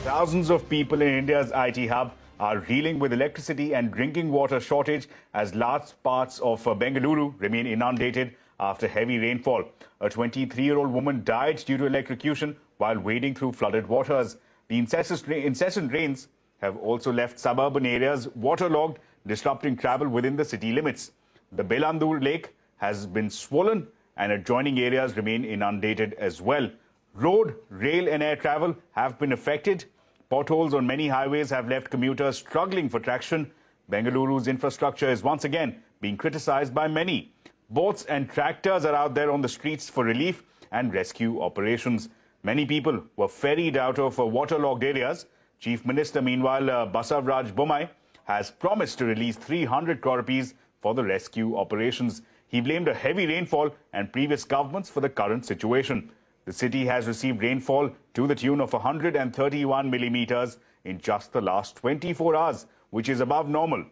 Thousands of people in India's IT hub are reeling with electricity and drinking water shortage as large parts of Bengaluru remain inundated after heavy rainfall. A 23-year-old woman died due to electrocution while wading through flooded waters. The incessant rains have also left suburban areas waterlogged, disrupting travel within the city limits. The Bengaluru lake has been swollen and adjoining areas remain inundated as well. Road, rail and air travel have been affected. Potholes on many highways have left commuters struggling for traction. Bengaluru's infrastructure is once again being criticized by many. Boats and tractors are out there on the streets for relief and rescue operations. Many people were ferried out of waterlogged areas. Chief Minister, meanwhile, Basavaraj Bommai, has promised to release 300 crore rupees for the rescue operations. He blamed a heavy rainfall and previous governments for the current situation. The city has received rainfall to the tune of 131 millimeters in just the last 24 hours, which is above normal.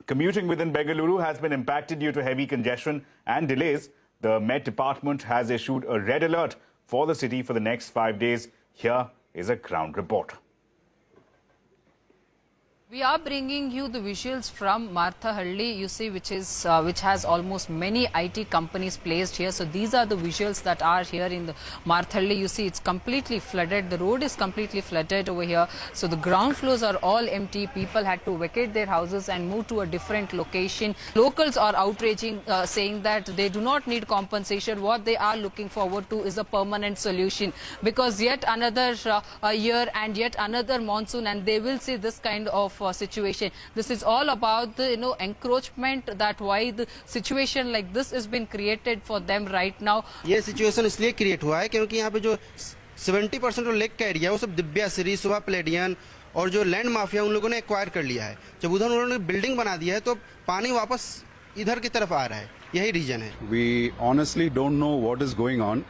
Commuting within Bengaluru has been impacted due to heavy congestion and delays. The Met Department has issued a red alert for the city for the next 5 days. Here is a ground report. We are bringing you the visuals from Marthahalli, you see, which has almost many IT companies placed here. So these are the visuals that are here in the Marthahalli. You see, it's completely flooded. The road is completely flooded over here. So the ground floors are all empty. People had to vacate their houses and move to a different location. Locals are outraging, saying that they do not need compensation. What they are looking forward to is a permanent solution, because yet another year and yet another monsoon, and they will see this kind of situation. This is all about the encroachment, that why the situation like this has been created for them right now. ये situation इसलिए create हुआ है क्योंकि यहाँ पे जो 70% जो lake का एरिया है वो सब दिव्याश्री, सुबह प्लेडियन और जो लैंड माफिया उन लोगों ने एक्वायर कर लिया है. जब उधर उन्होंने बिल्डिंग बना दिया है तो पानी वापस इधर की तरफ आ रहा है. यही रीजन है. We honestly don't know what is going on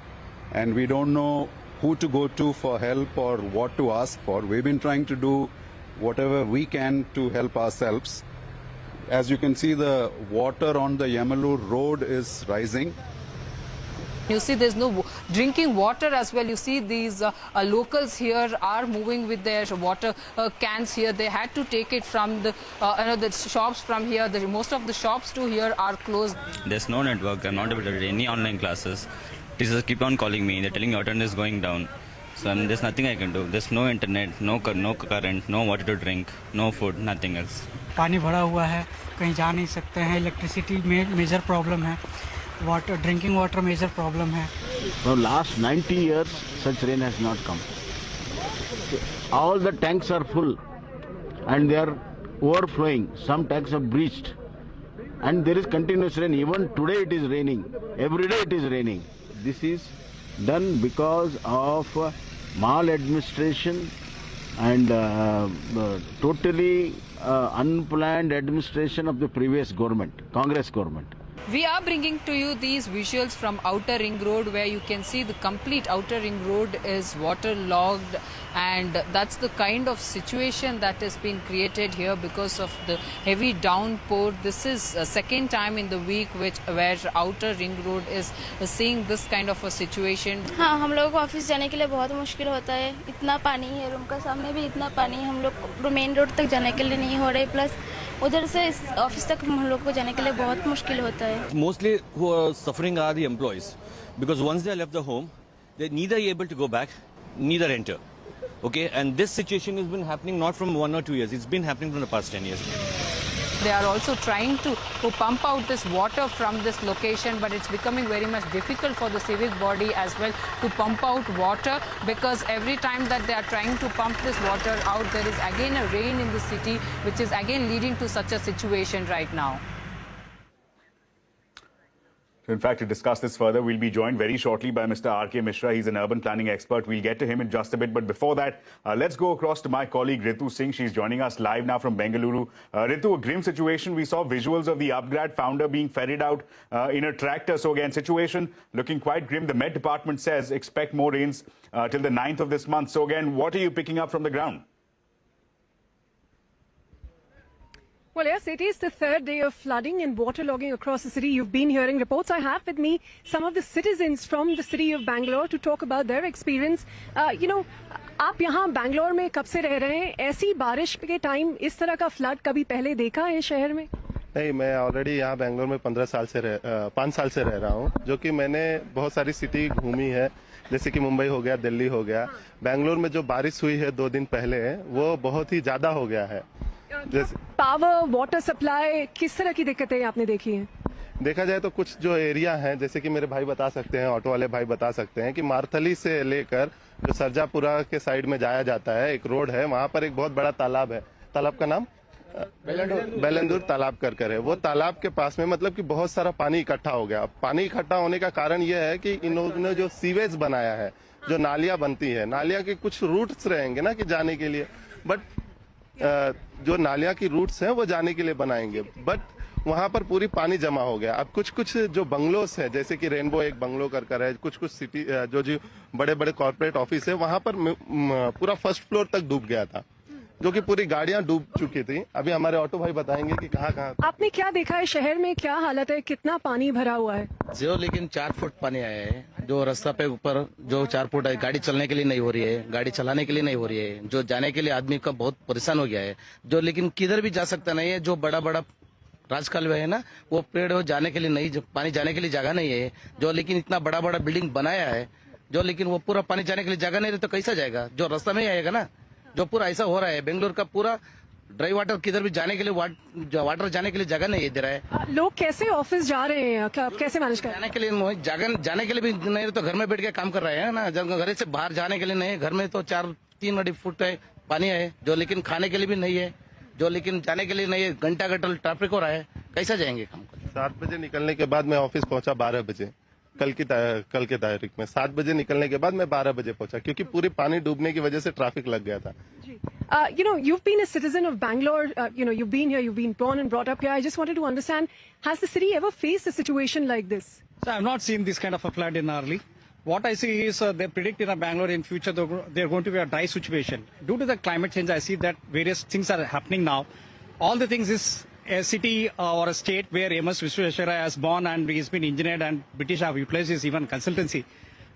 and we don't know who to go to for help or what to ask for. We've been trying to do whatever we can to help ourselves. As you can see, the water on the Bengaluru road is rising. You see, there's no drinking water as well. You see, these locals here are moving with their water cans here. They had to take it from the shops from here. Most of the shops too here are closed. There's no network. I'm not able to do any online classes. Teachers keep on calling me. They're telling your attendance is going down. So there's nothing I can do. There's no internet, no current, no water to drink, no food, nothing else. पानी भरा हुआ है, कहीं जा नहीं सकते हैं. Electricity में मेजर प्रॉब्लम है. Water, drinking water measure problem है. For last 90 years, such rain has not come. All the tanks are full and they are overflowing. Some tanks have breached and there is continuous rain. Even today it is raining. Every day it is raining. This is done because of maladministration and totally unplanned administration of the previous government, Congress government. We are bringing to you these visuals from Outer Ring Road, where you can see the complete Outer Ring Road is waterlogged, and that's the kind of situation that has been created here because of the heavy downpour. This is a second time in the week where Outer Ring Road is seeing this kind of a situation. हाँ, हम लोगों को office जाने के लिए बहुत मुश्किल होता है. इतना पानी है, रूम का सामने भी इतना पानी है. हम लोग मेन रोड तक जाने के लिए नहीं हो रहे, प्लस उधर से ऑफिस तक हम लोग को जाने के लिए बहुत मुश्किल होता है. Mostly who are suffering are the employees, because once they left the home, they're neither able to go back, neither enter. Okay, and this situation has been happening not from 1 or 2 years, it's been happening from the past 10 years. They are also trying to pump out this water from this location, but it's becoming very much difficult for the civic body as well to pump out water, because every time that they are trying to pump this water out, there is again a rain in the city, which is again leading to such a situation right now. In fact, to discuss this further, we'll be joined very shortly by Mr. R.K. Mishra. He's an urban planning expert. We'll get to him in just a bit. But before that, let's go across to my colleague Ritu Singh. She's joining us live now from Bengaluru. Ritu, a grim situation. We saw visuals of the Upgrad founder being ferried out in a tractor. So again, situation looking quite grim. The Met Department says expect more rains till the 9th of this month. So again, what are you picking up from the ground? Well, yes, it is the third day of flooding and waterlogging across the city. You've been hearing reports. I have with me some of the citizens from the city of Bangalore to talk about their experience. आप यहाँ बैंगलोर में कब से रह रहे हैं? ऐसी बारिश के टाइम इस तरह का फ्लड कभी पहले देखा है शहर में? नहीं, मैं ऑलरेडी यहाँ बैंगलोर में 5 साल से रह रहा हूँ, जो कि मैंने बहुत सारी सिटी घूमी है, जैसे कि मुंबई हो गया, दिल्ली हो गया। बैंगलोर में जो बारिश हुई है 2 दिन पहले, वो बहुत ही ज्यादा हो गया है। पावर, वाटर सप्लाई, किस तरह की दिक्कतें आपने देखी हैं? देखा जाए तो कुछ जो एरिया हैं, जैसे कि मेरे भाई बता सकते हैं, ऑटो वाले भाई बता सकते हैं कि मारथली से लेकर जो सरजापुरा के साइड में जाया जाता है, एक रोड है, वहाँ पर एक बहुत बड़ा तालाब है। तालाब का नाम बेलंदूर तालाब कर है। वो तालाब के पास में मतलब कि बहुत सारा पानी इकट्ठा हो गया। पानी इकट्ठा होने का कारण यह है कि इन लोगों ने जो सीवेज बनाया है, जो नालियां बनती है, नालियां के कुछ रूट्स रहेंगे ना कि जाने के लिए, बट जो नालियां की रूट्स हैं वो जाने के लिए बनाएंगे, बट वहां पर पूरी पानी जमा हो गया। अब कुछ जो बंगलोस है, जैसे कि रेनबो एक बंगलो कर है, कुछ सिटी जो बड़े बड़े कॉर्पोरेट ऑफिस है, वहां पर पूरा फर्स्ट फ्लोर तक डूब गया था, जो कि पूरी गाड़ियां डूब चुकी थी। अभी हमारे ऑटो भाई बताएंगे कि कहाँ आपने क्या देखा है शहर में, क्या हालत है, कितना पानी भरा हुआ है? जो लेकिन 4 फुट पानी आया है, जो रास्ता पे ऊपर जो 4 फुट है, गाड़ी चलने के लिए नहीं हो रही है, गाड़ी चलाने के लिए नहीं हो रही है, जो जाने के लिए आदमी का बहुत परेशान हो गया है, जो लेकिन किधर भी जा सकता नहीं है। जो बड़ा बड़ा राजकालवे है ना, वो पेड़ वो जाने के लिए नहीं, पानी जाने के लिए जगह नहीं है। जो लेकिन इतना बड़ा बड़ा बिल्डिंग बनाया है, जो लेकिन वो पूरा पानी जाने के लिए जगह नहीं रही तो कैसा जाएगा? जो रास्ता में ही आएगा ना। जो पूरा ऐसा हो रहा है, बेंगलोर का पूरा ड्राई वाटर किधर भी जाने के लिए वाटर जाने के लिए जगह नहीं दे रहा है। लोग कैसे ऑफिस जा रहे हैं, कैसे मैनेज कर? जाने के लिए जाने के लिए भी नहीं, तो घर में बैठ के काम कर रहे हैं ना। जब घर से बाहर जाने के लिए नहीं, घर में तो 3 फुट है पानी है, जो लेकिन खाने के लिए भी नहीं है, जो लेकिन जाने के लिए नहीं है। घंटा ट्रैफिक हो रहा है, कैसा जाएंगे काम कर? 7 बजे निकलने के बाद मैं ऑफिस पहुंचा 12 बजे। कल के तारीख में 7 बजे निकलने के बाद मैं 12 बजे पहुंचा, क्योंकि पूरी पानी डूबने की वजह से ट्रैफिक लग गया था। You've been a citizen of Bangalore. You've been here. You've been born and brought up here. I just wanted to understand: has the city ever faced a situation like this? So I've not seen this kind of a flood in Arli. What I see is they predict in Bangalore in future they're going to be a dry situation. Due to the climate change, I see that various things are happening now. All the things is a city or a state where MS Visvesvaraya has born and he's been engineered, and British have utilized his even consultancy.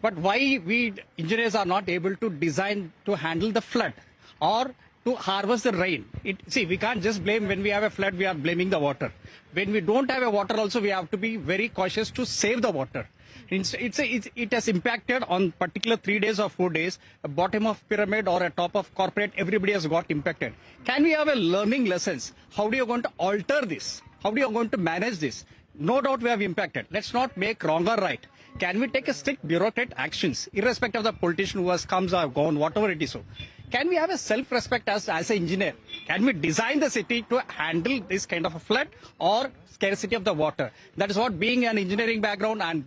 But why we engineers are not able to design to handle the flood or to harvest the rain? See, we can't just blame when we have a flood, we are blaming the water. When we don't have a water also, we have to be very cautious to save the water. It has impacted on particular 3 days or 4 days, a bottom of pyramid or a top of corporate, everybody has got impacted. Can we have a learning lessons? How do you going to alter this? How do you going to manage this? No doubt we have impacted. Let's not make wrong or right. Can we take a strict bureaucrat actions, irrespective of the politician who has comes or gone, whatever it is so? Can we have a self-respect as an engineer? Can we design the city to handle this kind of a flood or scarcity of the water? That is what, being an engineering background and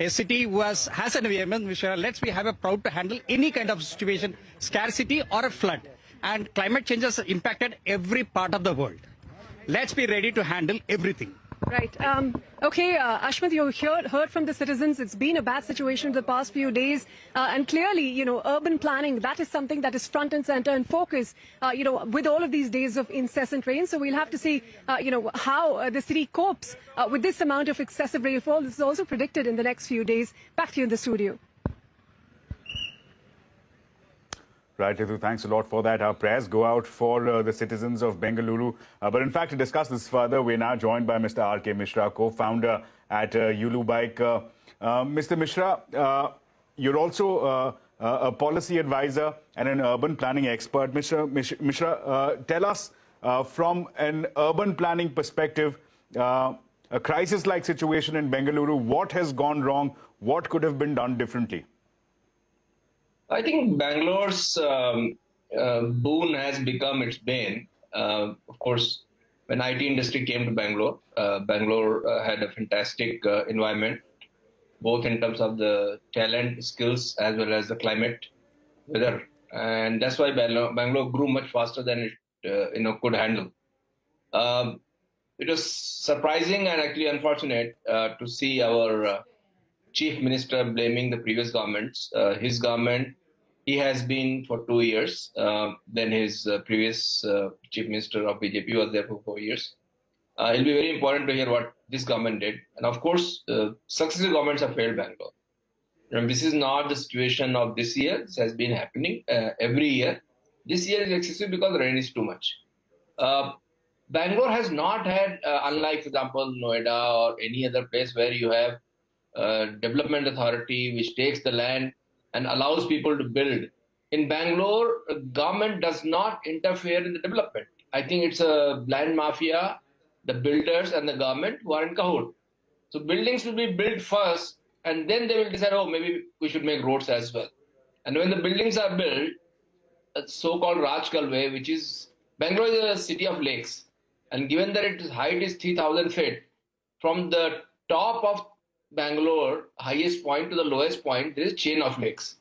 a city who has an environment, let's be have a proud to handle any kind of situation, scarcity or a flood. And climate change has impacted every part of the world. Let's be ready to handle everything. Right. Okay, Ashmit, you heard from the citizens. It's been a bad situation the past few days. And clearly, urban planning, that is something that is front and center and focus, with all of these days of incessant rain. So we'll have to see, how the city copes with this amount of excessive rainfall. This is also predicted in the next few days. Back to you in the studio. Right, Ritu, thanks a lot for that. Our prayers go out for the citizens of Bengaluru. But in fact, to discuss this further, we're now joined by Mr. R.K. Mishra, co-founder at Yulu Bike. Mr. Mishra, you're also a policy advisor and an urban planning expert. Mr. Mishra, tell us from an urban planning perspective, a crisis-like situation in Bengaluru, what has gone wrong? What could have been done differently? I think Bangalore's boon has become its bane. Of course, when IT industry came to Bangalore, Bangalore had a fantastic environment, both in terms of the talent, skills, as well as the climate, weather. And that's why Bangalore grew much faster than it could handle. It was surprising and actually unfortunate to see our Chief Minister blaming the previous governments. His government He has been for 2 years. Then his previous chief minister of BJP was there for 4 years. It'll be very important to hear what this government did. And of course, successive governments have failed Bangalore. And this is not the situation of this year. This has been happening every year. This year is excessive because the rain is too much. Bangalore has not had, unlike, for example, Noida or any other place where you have development authority which takes the land and allows people to build. In Bangalore, government does not interfere in the development. I think it's a land mafia, the builders and the government who are in cahoot. So buildings will be built first, and then they will decide, oh, maybe we should make roads as well. And when the buildings are built, a so-called Raj Kalwe, which is, Bangalore is a city of lakes. And given that its height is 3,000 feet, from the top of Bangalore, highest point to the lowest point, there is a chain of lakes.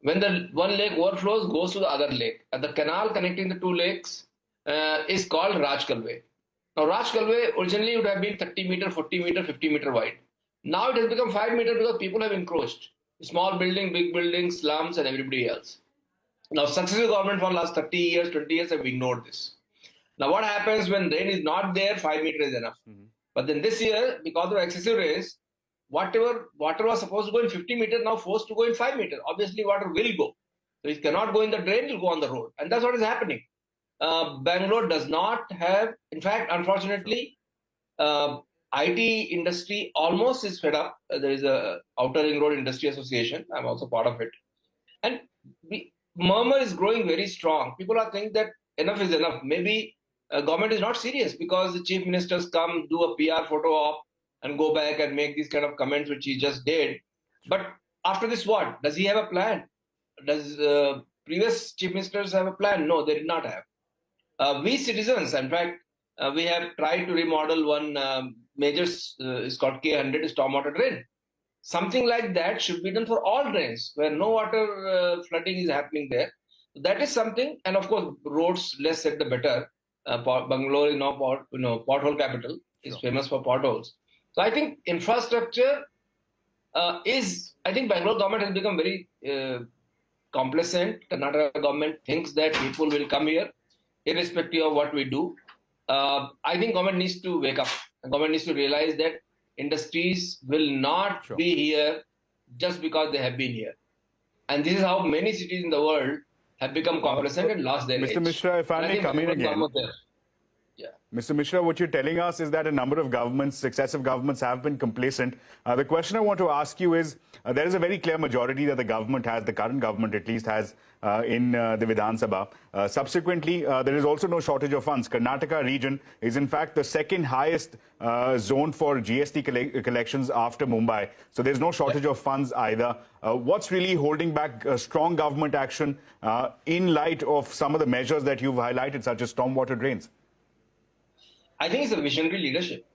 When the one lake overflows, goes to the other lake. And the canal connecting the two lakes is called Raj Kalwe. Now, Raj Kalwe originally would have been 30 meter, 40 meter, 50 meter wide. Now it has become 5 meter because people have encroached. Small building, big buildings, slums, and everybody else. Now, successive government for the last 30 years, 20 years have ignored this. Now, what happens when rain is not there? 5 meter is enough. But then this year, because of excessive rains, water was supposed to go in 50 meters, now forced to go in 5 meters. Obviously, water will go. So it cannot go in the drain, it will go on the road. And that's what is happening. Bangalore does not have, in fact, unfortunately, IT industry almost is fed up. There is a Outer Ring Road Industry Association. I'm also part of it. And murmur is growing very strong. People are thinking that enough is enough. Maybe government is not serious because the chief ministers come, do a PR photo op and go back and make these kind of comments, which he just did. But after this, what? Does he have a plan? Does previous chief ministers have a plan? No, they did not have. We citizens, in fact, we have tried to remodel one major, it's called K100 stormwater drain. Something like that should be done for all drains where no water flooding is happening there. That is something, and of course, roads, less said the better. Bangalore is now pothole capital, is famous for potholes. So I think infrastructure I think Bangalore government has become very complacent. Karnataka government thinks that people will come here irrespective of what we do. I think government needs to wake up. Government needs to realize that industries will not be here just because they have been here. And this is how many cities in the world have become complacent and lost their edge. Mr. Mishra, if I may come in again. Mr. Mishra, what you're telling us is that a number of governments, successive governments, have been complacent. The question I want to ask you is, there is a very clear majority that the government has, the current government at least has, in the Vidhan Sabha. Subsequently, there is also no shortage of funds. Karnataka region is in fact the second highest zone for GST collections after Mumbai. So there's no shortage of funds either. What's really holding back strong government action in light of some of the measures that you've highlighted, such as stormwater drains? I think it's a visionary leadership.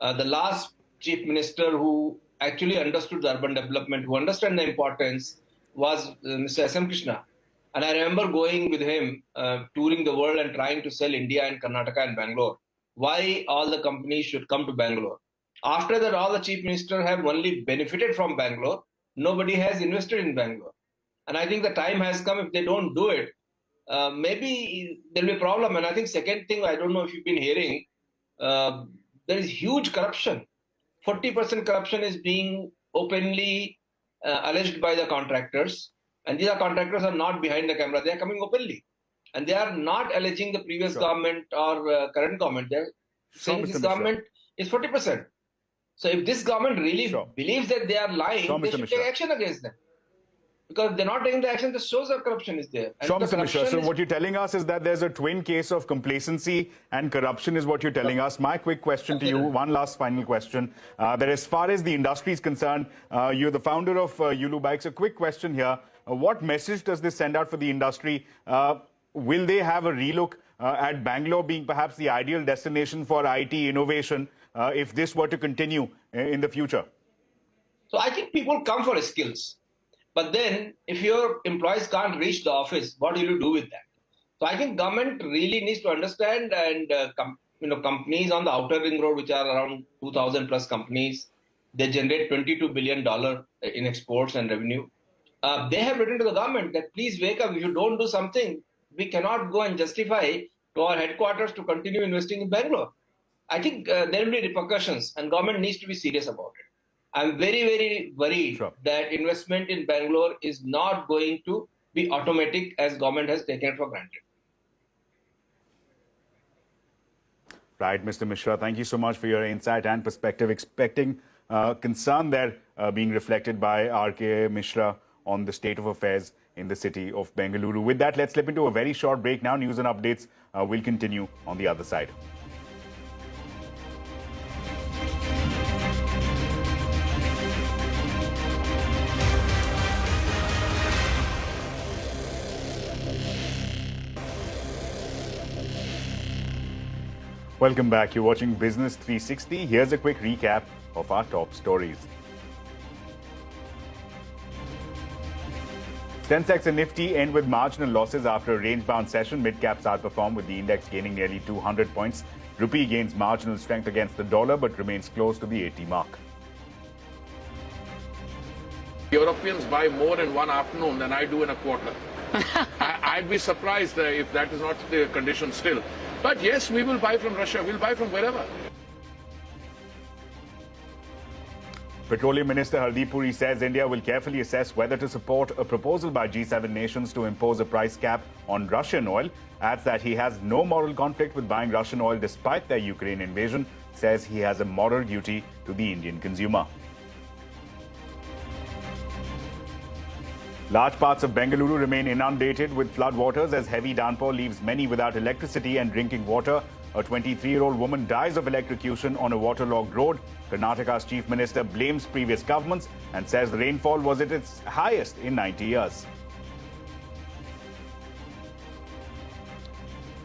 The last chief minister who actually understood the urban development, who understood the importance, was Mr. S.M. Krishna. And I remember going with him, touring the world and trying to sell India and Karnataka and Bangalore. Why all the companies should come to Bangalore. After that, all the chief ministers have only benefited from Bangalore. Nobody has invested in Bangalore. And I think the time has come. If they don't do it, maybe there'll be a problem. And I think second thing, I don't know if you've been hearing, there is huge corruption. 40% corruption is being openly alleged by the contractors. And these contractors are not behind the camera. They are coming openly. And they are not alleging the previous government or current government. They are saying this government is 40%. So if this government really believes that they are lying, they should take action against them. Because they're not taking the action that shows that corruption is there. Sure, Mr. Mishra. So what you're telling us is that there's a twin case of complacency and corruption is what you're telling us. My quick question to you, one last final question. That as far as the industry is concerned, you're the founder of Yulu Bikes. A quick question here. What message does this send out for the industry? Will they have a relook at Bangalore being perhaps the ideal destination for IT innovation if this were to continue in the future? So I think people come for skills. But then, if your employees can't reach the office, what will you do with that? So I think government really needs to understand, and companies on the Outer Ring Road, which are around 2,000 plus companies, they generate $22 billion in exports and revenue. They have written to the government that please wake up. If you don't do something, we cannot go and justify to our headquarters to continue investing in Bangalore. I think there will be repercussions, and government needs to be serious about it. I'm very, very worried that investment in Bangalore is not going to be automatic as government has taken it for granted. Right, Mr. Mishra, thank you so much for your insight and perspective. Expecting concern there being reflected by R.K. Mishra on the state of affairs in the city of Bengaluru. With that, let's slip into a very short break now. News and updates will continue on the other side. Welcome back. You're watching Business 360. Here's a quick recap of our top stories. Sensex and Nifty end with marginal losses after a range-bound session. Mid-caps outperform with the index gaining nearly 200 points. Rupee gains marginal strength against the dollar but remains close to the 80 mark. Europeans buy more in one afternoon than I do in a quarter. I'd be surprised if that is not the condition still. But yes, we will buy from Russia. We'll buy from wherever. Petroleum Minister Hardeep Puri says India will carefully assess whether to support a proposal by G7 nations to impose a price cap on Russian oil. Adds that he has no moral conflict with buying Russian oil despite their Ukraine invasion. Says he has a moral duty to the Indian consumer. Large parts of Bengaluru remain inundated with floodwaters as heavy downpour leaves many without electricity and drinking water. A 23-year-old woman dies of electrocution on a waterlogged road. Karnataka's chief minister blames previous governments and says the rainfall was at its highest in 90 years.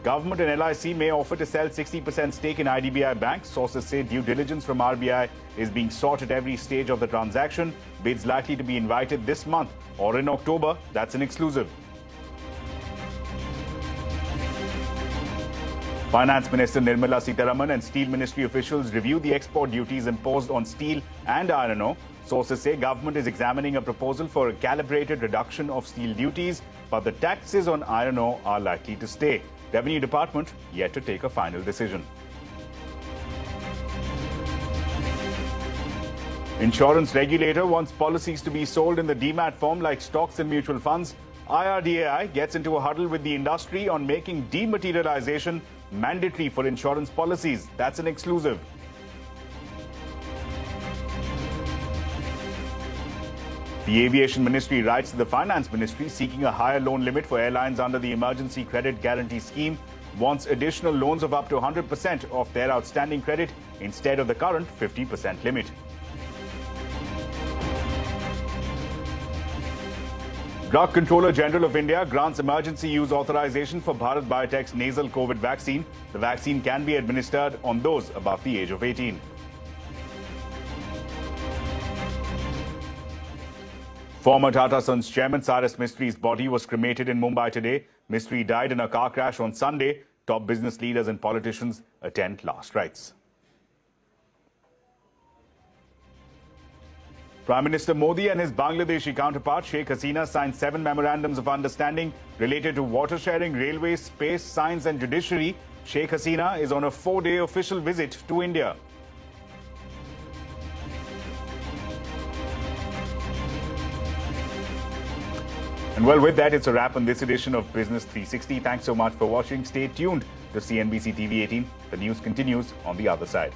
Government and LIC may offer to sell 60% stake in IDBI Bank. Sources say due diligence from RBI is being sought at every stage of the transaction. Bids likely to be invited this month or in October. That's an exclusive. Finance Minister Nirmala Sitharaman and Steel Ministry officials review the export duties imposed on steel and iron ore. Sources say government is examining a proposal for a calibrated reduction of steel duties, but the taxes on iron ore are likely to stay. Revenue Department yet to take a final decision. Insurance regulator wants policies to be sold in the demat form like stocks and mutual funds. IRDAI gets into a huddle with the industry on making dematerialization mandatory for insurance policies. That's an exclusive. The Aviation Ministry writes to the Finance Ministry seeking a higher loan limit for airlines under the Emergency Credit Guarantee Scheme. Wants additional loans of up to 100% of their outstanding credit instead of the current 50% limit. Drug Controller General of India grants emergency use authorization for Bharat Biotech's nasal COVID vaccine. The vaccine can be administered on those above the age of 18. Former Tata Sons chairman Cyrus Mistri's body was cremated in Mumbai today. Mistry died in a car crash on Sunday. Top business leaders and politicians attend last rites. Prime Minister Modi and his Bangladeshi counterpart Sheikh Hasina signed 7 memorandums of understanding related to water sharing, railways, space, science and judiciary. Sheikh Hasina is on a 4-day official visit to India. And well, with that, it's a wrap on this edition of Business 360. Thanks so much for watching. Stay tuned to CNBC-TV18. The news continues on the other side.